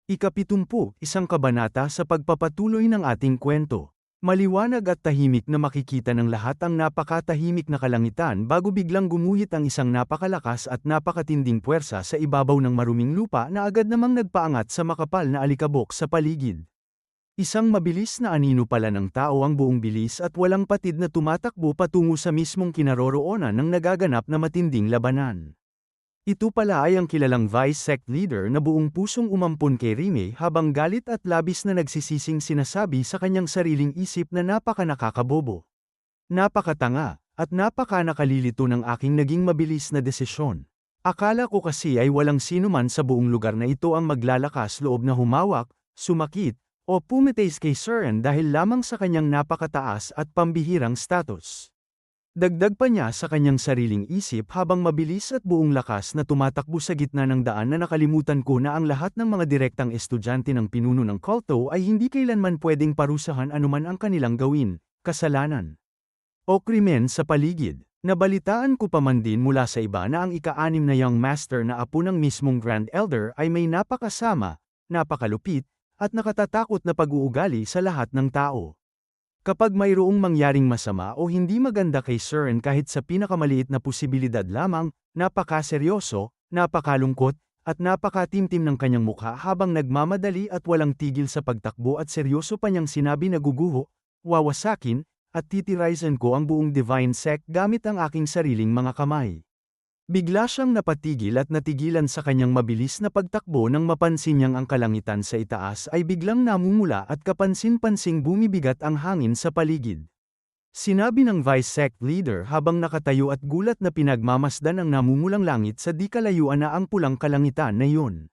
Ika-70, isang kabanata sa pagpapatuloy ng ating kwento. Maliwanag at tahimik na makikita ng lahat ang napakatahimik na kalangitan bago biglang gumuhit ang isang napakalakas at napakatinding puwersa sa ibabaw ng maruming lupa na agad namang nagpaangat sa makapal na alikabok sa paligid. Isang mabilis na anino pala ng tao ang buong bilis at walang patid na tumatakbo patungo sa mismong kinaroroonan ng nagaganap na matinding labanan. Ito pala ay ang kilalang Vice Sect Leader na buong pusong umampon kay Rime habang galit at labis na nagsisising sinasabi sa kanyang sariling isip na napaka-nakakabobo. Napakatanga, at napaka-nakalilito ng aking naging mabilis na desisyon. Akala ko kasi ay walang sino man sa buong lugar na ito ang maglalakas loob na humawak, sumakit, o pumitays kay Seren dahil lamang sa kanyang napakataas at pambihirang status. Dagdag pa niya sa kanyang sariling isip habang mabilis at buong lakas na tumatakbo sa gitna ng daan na nakalimutan ko na ang lahat ng mga direktang estudyante ng pinuno ng kulto ay hindi kailanman pwedeng parusahan anuman ang kanilang gawin, kasalanan, o krimen sa paligid. Nabalitaan ko pa man din mula sa iba na ang ika-6 na young master na apo ng mismong Grand Elder ay may napakasama, napakalupit, at nakatatakot na pag-uugali sa lahat ng tao. Kapag mayroong mangyaring masama o hindi maganda kay Seren kahit sa pinakamaliit na posibilidad lamang, napakaseryoso, napakalungkot, at napakatimtim ng kanyang mukha habang nagmamadali at walang tigil sa pagtakbo at seryoso pa niyang sinabi na guguho, wawasakin, at titiraizan ko ang buong Divine Sect gamit ang aking sariling mga kamay. Bigla siyang napatigil at natigilan sa kanyang mabilis na pagtakbo nang mapansin niyang ang kalangitan sa itaas ay biglang namumula at kapansin-pansing bumibigat ang hangin sa paligid. Sinabi ng Vice Sect Leader habang nakatayo at gulat na pinagmamasdan ang namumulang langit sa di kalayuan na ang pulang kalangitan na yun.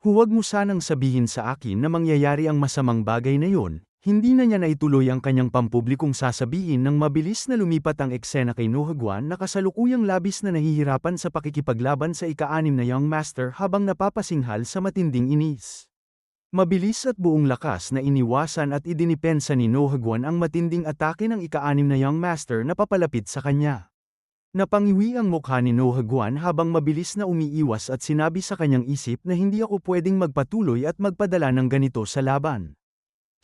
Huwag mo sanang sabihin sa akin na mangyayari ang masamang bagay na yun. Hindi na niya naituloy ang kanyang pampublikong sasabihin nang mabilis na lumipat ang eksena kay Nohagwan na kasalukuyang labis na nahihirapan sa pakikipaglaban sa ika-6 na young master habang napapasinghal sa matinding inis. Mabilis at buong lakas na iniwasan at idinipensa ni Nohagwan ang matinding atake ng ika-6 na young master na papalapit sa kanya. Napangiwi ang mukha ni Nohagwan habang mabilis na umiiwas at sinabi sa kanyang isip na hindi ako pwedeng magpatuloy at magpadala ng ganito sa laban.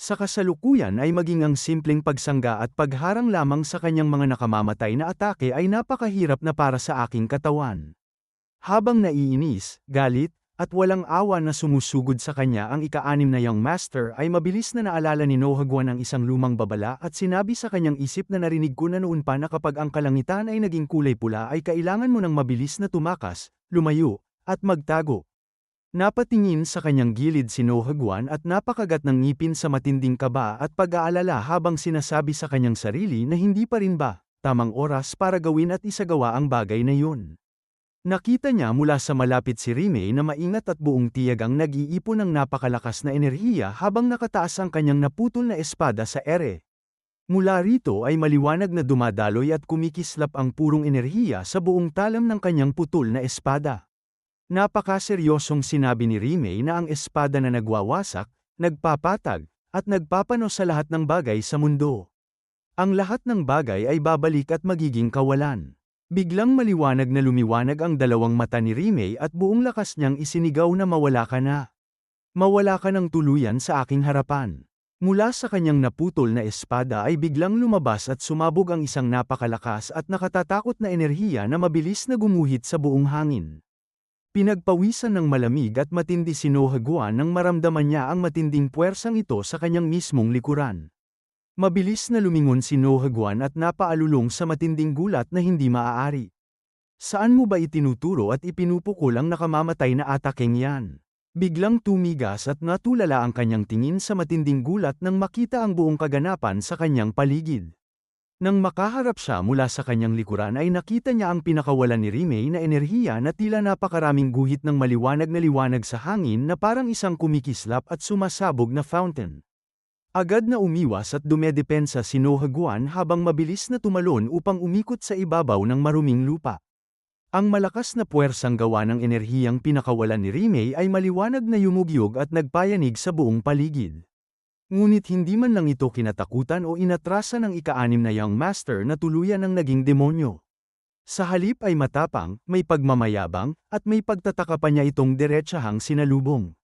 Sa kasalukuyan ay maging ang simpleng pagsangga at pagharang lamang sa kanyang mga nakamamatay na atake ay napakahirap na para sa aking katawan. Habang naiinis, galit, at walang awa na sumusugod sa kanya ang ika-6 na young master ay mabilis na naalala ni Nohagwan ang isang lumang babala at sinabi sa kanyang isip na narinig ko na noon pa na kapag ang kalangitan ay naging kulay pula ay kailangan mo ng mabilis na tumakas, lumayo, at magtago. Napatingin sa kanyang gilid si Nohagwan at napakagat ng ngipin sa matinding kaba at pag-aalala habang sinasabi sa kanyang sarili na hindi pa rin ba tamang oras para gawin at isagawa ang bagay na yun. Nakita niya mula sa malapit si Rime na maingat at buong tiyag ang nag-iipon ng napakalakas na enerhiya habang nakataas ang kanyang naputol na espada sa ere. Mula rito ay maliwanag na dumadaloy at kumikislap ang purong enerhiya sa buong talam ng kanyang putol na espada. Napakaseryosong sinabi ni Rime na ang espada na nagwawasak, nagpapatag, at nagpapano sa lahat ng bagay sa mundo. Ang lahat ng bagay ay babalik at magiging kawalan. Biglang maliwanag na lumiwanag ang dalawang mata ni Rime at buong lakas niyang isinigaw na mawala ka na. Mawala ka ng tuluyan sa aking harapan. Mula sa kanyang naputol na espada ay biglang lumabas at sumabog ang isang napakalakas at nakatatakot na enerhiya na mabilis na gumuhit sa buong hangin. Pinagpawisan ng malamig at matindi si Nohagwan nang maramdaman niya ang matinding puwersang ito sa kanyang mismong likuran. Mabilis na lumingon si Nohagwan at napaalulong sa matinding gulat na hindi maaari. Saan mo ba itinuturo at ipinupukol ang nakamamatay na atakeng yan? Biglang tumigas at natulala ang kanyang tingin sa matinding gulat nang makita ang buong kaganapan sa kanyang paligid. Nang makaharap siya mula sa kanyang likuran ay nakita niya ang pinakawalan ni Rime na enerhiya na tila napakaraming guhit ng maliwanag na liwanag sa hangin na parang isang kumikislap at sumasabog na fountain. Agad na umiwas at dumedepensa si Nohagwan habang mabilis na tumalon upang umikot sa ibabaw ng maruming lupa. Ang malakas na puwersang gawa ng enerhiyang pinakawalan ni Rime ay maliwanag na yumugyog at nagpayanig sa buong paligid. Ngunit hindi man lang ito kinatakutan o inatrasan ng ika-6 na young master na tuluyan ng naging demonyo. Sa halip ay matapang, may pagmamayabang, at may pagtataka pa niya itong diretsahang sinalubong.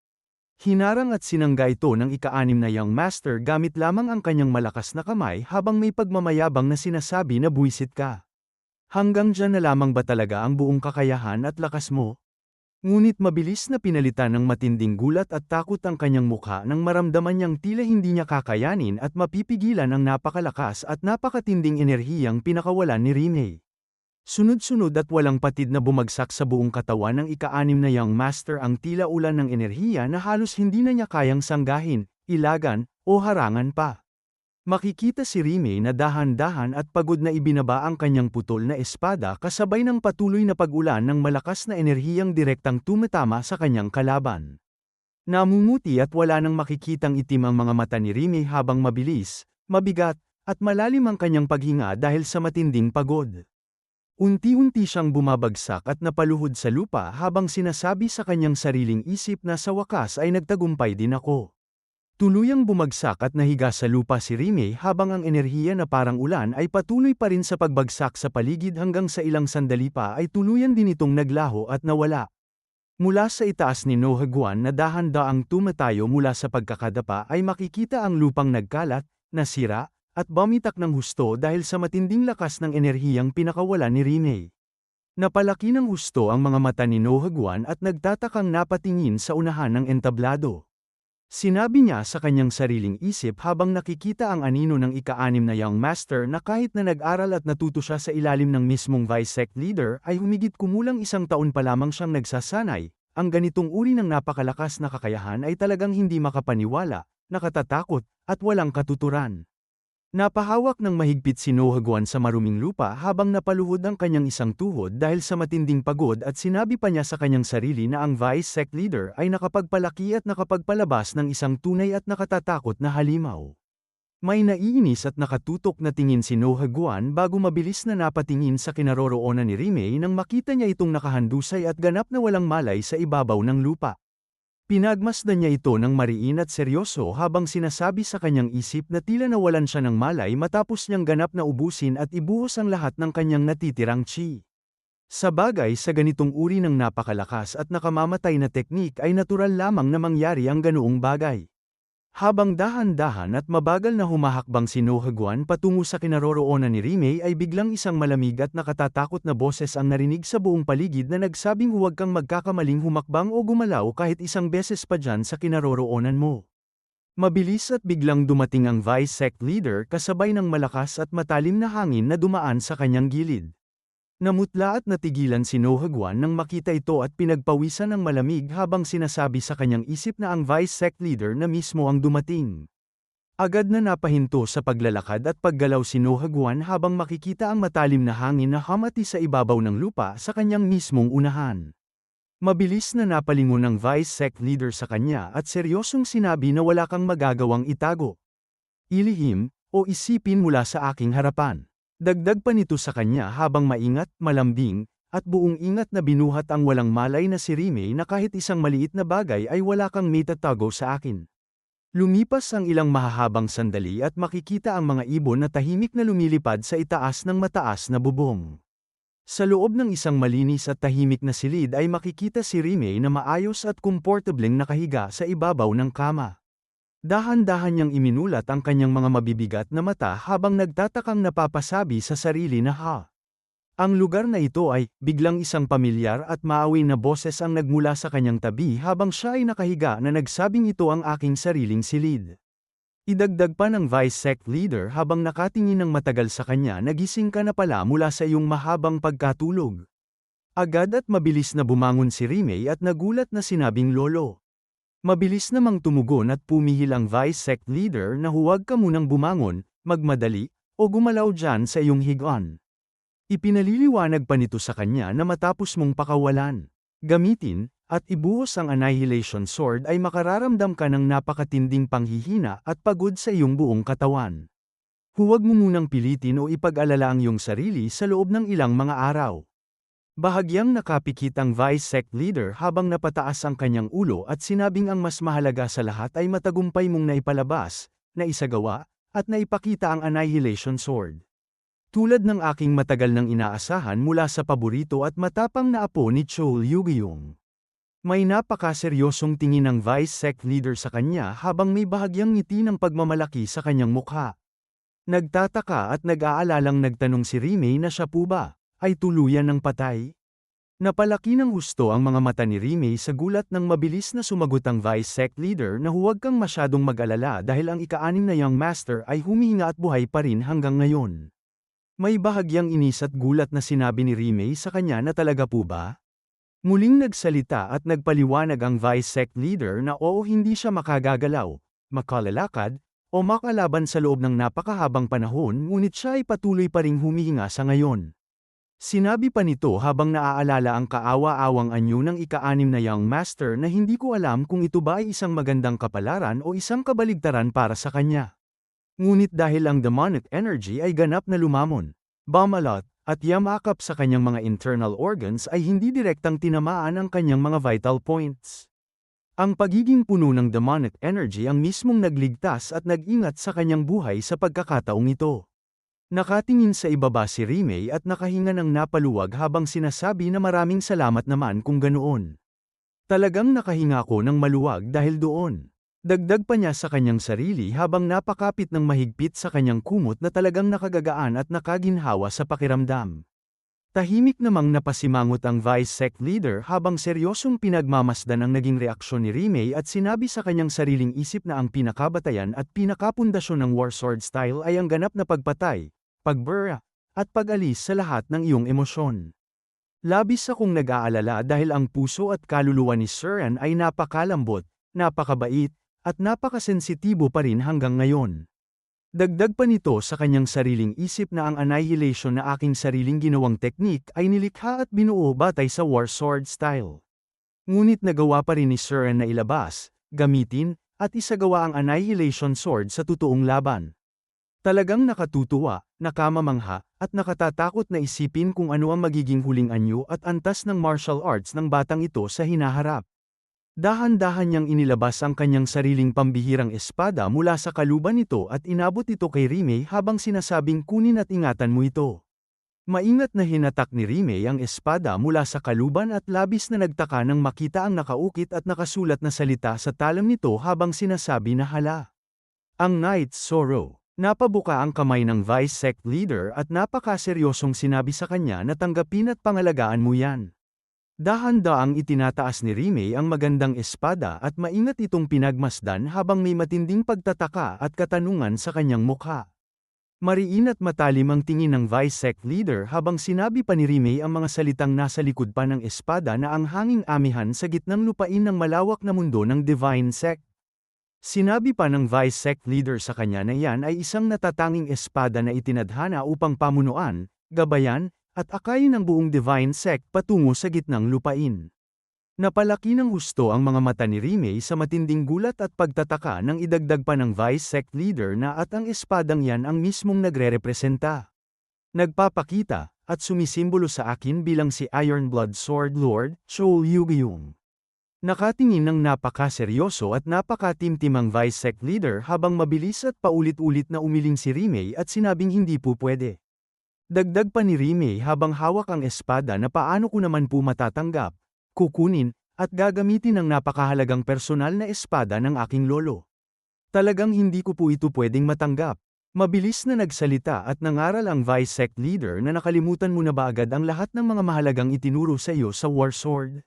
Hinarang at sinangga ito ng ika-6 na Young Master gamit lamang ang kanyang malakas na kamay habang may pagmamayabang na sinasabi na buwisit ka. Hanggang dyan na lamang ba talaga ang buong kakayahan at lakas mo? Ngunit mabilis na pinalitan ng matinding gulat at takot ang kanyang mukha nang maramdaman niyang tila hindi niya kakayanin at mapipigilan ang napakalakas at napakatinding enerhiyang pinakawalan ni Rimei. Sunod-sunod at walang patid na bumagsak sa buong katawan ng ika-6 na Young Master ang tila ulan ng enerhiya na halos hindi na niya kayang sanggahin, ilagan, o harangan pa. Makikita si Rimei na dahan-dahan at pagod na ibinaba ang kanyang putol na espada kasabay ng patuloy na pag-ulan ng malakas na enerhiyang direktang tumatama sa kanyang kalaban. Namumuti at wala nang makikitang itim ang mga mata ni Rimei habang mabilis, mabigat, at malalim ang kanyang paghinga dahil sa matinding pagod. Unti-unti siyang bumabagsak at napaluhod sa lupa habang sinasabi sa kanyang sariling isip na sa wakas ay nagtagumpay din ako. Tuluyang bumagsak at nahiga sa lupa si Rimei habang ang enerhiya na parang ulan ay patuloy pa rin sa pagbagsak sa paligid hanggang sa ilang sandali pa ay tuluyan din itong naglaho at nawala. Mula sa itaas ni Nohaguan na dahan-daang tumatayo mula sa pagkakadapa ay makikita ang lupang nagkalat, nasira, at bumitak ng husto dahil sa matinding lakas ng enerhiyang pinakawalan ni Rimei. Napalaki ng husto ang mga mata ni Nohaguan at nagtatakang napatingin sa unahan ng entablado. Sinabi niya sa kanyang sariling isip habang nakikita ang anino ng ika-6 na Young Master na kahit na nag-aral at natuto siya sa ilalim ng mismong Vice Sect Leader ay humigit kumulang 1 taon pa lamang siyang nagsasanay, ang ganitong uri ng napakalakas na kakayahan ay talagang hindi makapaniwala, nakatatakot, at walang katuturan. Napahawak ng mahigpit si Nohaguan sa maruming lupa habang napaluhod ang kanyang isang tuhod dahil sa matinding pagod at sinabi pa niya sa kanyang sarili na ang Vice Sect Leader ay nakapagpalaki at nakapagpalabas ng isang tunay at nakatatakot na halimaw. May naiinis at nakatutok na tingin si Nohaguan bago mabilis na napatingin sa kinaroroonan ni Rimei nang makita niya itong nakahandusay at ganap na walang malay sa ibabaw ng lupa. Pinagmasdan niya ito ng mariin at seryoso habang sinasabi sa kanyang isip na tila nawalan siya ng malay matapos niyang ganap na ubusin at ibuhos ang lahat ng kanyang natitirang chi. Sa bagay sa ganitong uri ng napakalakas at nakamamatay na teknik ay natural lamang na mangyari ang ganoong bagay. Habang dahan-dahan at mabagal na humahakbang si Nohaguan patungo sa kinaroroonan ni Rimei ay biglang isang malamig at nakatatakot na boses ang narinig sa buong paligid na nagsabing huwag kang magkakamaling humakbang o gumalaw kahit isang beses pa dyan sa kinaroroonan mo. Mabilis at biglang dumating ang Vice Sect Leader kasabay ng malakas at matalim na hangin na dumaan sa kanyang gilid. Namutla at natigilan si Nohaguan nang makita ito at pinagpawisan ng malamig habang sinasabi sa kanyang isip na ang Vice Sect Leader na mismo ang dumating. Agad na napahinto sa paglalakad at paggalaw si Nohaguan habang makikita ang matalim na hangin na hamati sa ibabaw ng lupa sa kanyang mismong unahan. Mabilis na napalingon ng Vice Sect Leader sa kanya at seryosong sinabi na wala kang magagawang itago. Ilihim, o isipin mula sa aking harapan. Dagdag pa nito sa kanya habang maingat, malambing, at buong ingat na binuhat ang walang malay na si Rimei na kahit isang maliit na bagay ay wala kang maitatago sa akin. Lumipas ang ilang mahahabang sandali at makikita ang mga ibon na tahimik na lumilipad sa itaas ng mataas na bubong. Sa loob ng isang malinis at tahimik na silid ay makikita si Rimei na maayos at komportableng nakahiga sa ibabaw ng kama. Dahan-dahan niyang iminulat ang kanyang mga mabibigat na mata habang nagtatakang napapasabi sa sarili na ha. Ang lugar na ito ay, biglang isang pamilyar at maawi na boses ang nagmula sa kanyang tabi habang siya ay nakahiga na nagsabing ito ang aking sariling silid. Idagdag pa ng Vice Sect Leader habang nakatingin ng matagal sa kanya nagising ka na pala mula sa iyong mahabang pagkatulog. Agad at mabilis na bumangon si Rimei at nagulat na sinabing lolo. Mabilis namang tumugon at pumihil ang Vice Sect Leader na huwag ka munang bumangon, magmadali, o gumalaw dyan sa iyong higaan. Ipinaliliwanag pa nito sa kanya na matapos mong pakawalan, gamitin, at ibuhos ang Annihilation Sword ay makararamdam ka ng napakatinding panghihina at pagod sa iyong buong katawan. Huwag mo munang pilitin o ipag-alala ang iyong sarili sa loob ng ilang mga araw. Bahagyang nakapikit ang Vice Sect Leader habang napataas ang kanyang ulo at sinabing ang mas mahalaga sa lahat ay matagumpay mong naipalabas, naisagawa, at naipakita ang Annihilation Sword. Tulad ng aking matagal nang inaasahan mula sa paborito at matapang na apo ni Chol Yugyong. May napakaseryosong tingin ng Vice Sec Leader sa kanya habang may bahagyang ngiti ng pagmamalaki sa kanyang mukha. Nagtataka at nag-aalalang nagtanong si Rime na siya po ba ay tuluyan ng patay? Napalaki ng husto ang mga mata ni Rime sa gulat nang mabilis na sumagot ang Vice Sec Leader na huwag kang masyadong mag-alala dahil ang ika-6 na Young Master ay humihinga at buhay pa rin hanggang ngayon. May bahagyang inis at gulat na sinabi ni Rime sa kanya na talaga po ba? Muling nagsalita at nagpaliwanag ang Vice Sec Leader na oo hindi siya makagagalaw, makalalakad, o makalaban sa loob ng napakahabang panahon ngunit siya ay patuloy pa ring humihinga sa ngayon. Sinabi pa nito habang naaalala ang kaawa-awang anyo ng ika-6 na Young Master na hindi ko alam kung ito ba ay isang magandang kapalaran o isang kabaligtaran para sa kanya. Ngunit dahil ang demonic energy ay ganap na lumamon, bumalot, at yamakap sa kanyang mga internal organs ay hindi direktang tinamaan ang kanyang mga vital points. Ang pagiging puno ng demonic energy ang mismong nagligtas at nag-ingat sa kanyang buhay sa pagkakataong ito. Nakatingin sa ibaba si Rime at nakahinga ng napaluwag habang sinasabi na maraming salamat naman kung ganoon. Talagang nakahinga ko ng maluwag dahil doon. Dagdag pa niya sa kanyang sarili habang napakapit ng mahigpit sa kanyang kumot na talagang nakagagaan at nakaginhawa sa pakiramdam. Tahimik namang napasimangot ang Vice Sec Leader habang seryosong pinagmamasdan ang naging reaksyon ni Rime at sinabi sa kanyang sariling isip na ang pinakabatayan at pinakapundasyon ng War Sword Style ay ang ganap na pagpatay, pagbura, at pag-alis sa lahat ng iyong emosyon. Labis akong nag-aalala dahil ang puso at kaluluwa ni Suran ay napakalambot, napakabait, at napakasensitibo pa rin hanggang ngayon. Dagdag pa nito sa kanyang sariling isip na ang annihilation na aking sariling ginawang teknik ay nilikha at binuo batay sa War Sword Style. Ngunit nagawa pa rin ni Suran na ilabas, gamitin, at isagawa ang annihilation sword sa totoong laban. Talagang nakatutuwa, nakamamangha, at nakatatakot na isipin kung ano ang magiging huling anyo at antas ng martial arts ng batang ito sa hinaharap. Dahan-dahan niyang inilabas ang kanyang sariling pambihirang espada mula sa kaluban nito at inabot ito kay Rime habang sinasabing kunin at ingatan mo ito. Maingat na hinatak ni Rime ang espada mula sa kaluban at labis na nagtaka nang makita ang nakaukit at nakasulat na salita sa talam nito habang sinasabi na hala. Ang Knight's Sorrow. Napabuka ang kamay ng Vice Sec Leader at napakaseryosong sinabi sa kanya na tanggapin at pangalagaan mo yan. Dahan-daang itinataas ni Rime ang magandang espada at maingat itong pinagmasdan habang may matinding pagtataka at katanungan sa kanyang mukha. Mariin at matalim ang tingin ng Vice Sec Leader habang sinabi pa ni Rime ang mga salitang nasa likod pa ng espada na ang hanging amihan sa gitnang lupain ng malawak na mundo ng Divine Sect. Sinabi pa ng Vice Sec Leader sa kanya na yan ay isang natatanging espada na itinadhana upang pamunuan, gabayan, at akayin ng buong Divine Sect patungo sa gitnang lupain. Napalaki ng husto ang mga mata ni Rime sa matinding gulat at pagtataka nang idagdag pa ng Vice Sect Leader na at ang espadang yan ang mismong nagre-representa. Nagpapakita, at sumisimbolo sa akin bilang si Ironblood Sword Lord, Chol Yugyung. Nakatingin ng napakaseryoso at napakatimtim ang Vice Sect Leader habang mabilis at paulit-ulit na umiling si Rime at sinabing hindi po pwede. Dagdag pa ni Rime habang hawak ang espada na paano ko naman po matatanggap, kukunin, at gagamitin ang napakahalagang personal na espada ng aking lolo. Talagang hindi ko po ito pwedeng matanggap. Mabilis na nagsalita at nangaral ang Vice Sect Leader na nakalimutan mo na ba agad ang lahat ng mga mahalagang itinuro sa iyo sa War Sword?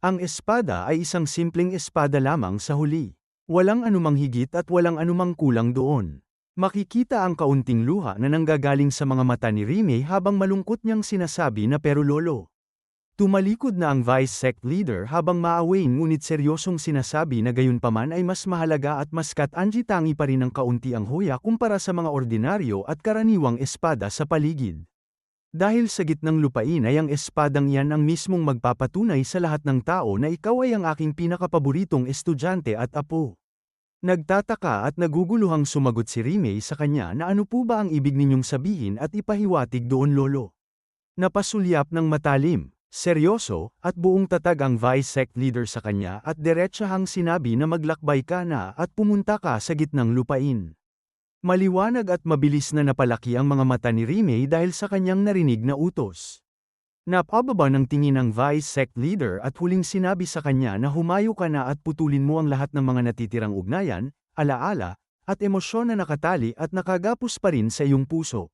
Ang espada ay isang simpleng espada lamang sa huli. Walang anumang higit at walang anumang kulang doon. Makikita ang kaunting luha na nanggagaling sa mga mata ni Rime habang malungkot niyang sinasabi na pero lolo. Tumalikod na ang Vice Sect Leader habang maawain ngunit seryosong sinasabi na gayunpaman ay mas mahalaga at mas katangi-tangi pa rin ang kaunti ang hoya kumpara sa mga ordinaryo at karaniwang espada sa paligid. Dahil sa gitnang lupain ay ang espadang yan ang mismong magpapatunay sa lahat ng tao na ikaw ay ang aking pinakapaboritong estudyante at apo. Nagtataka at naguguluhang sumagot si Rime sa kanya na ano po ba ang ibig ninyong sabihin at ipahiwatig doon lolo. Napasulyap ng matalim, seryoso, at buong tatag ang Vice Sect Leader sa kanya at diretsahang sinabi na maglakbay ka na at pumunta ka sa gitnang lupain. Maliwanag at mabilis na napalaki ang mga mata ni Rime dahil sa kanyang narinig na utos. Napababa ng tingin ang vice sect leader at huling sinabi sa kanya na humayo ka na at putulin mo ang lahat ng mga natitirang ugnayan, alaala, at emosyon na nakatali at nakagapos pa rin sa iyong puso.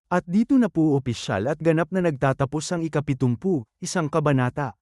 At dito na po opisyal at ganap na nagtatapos ang ika-70, isang kabanata.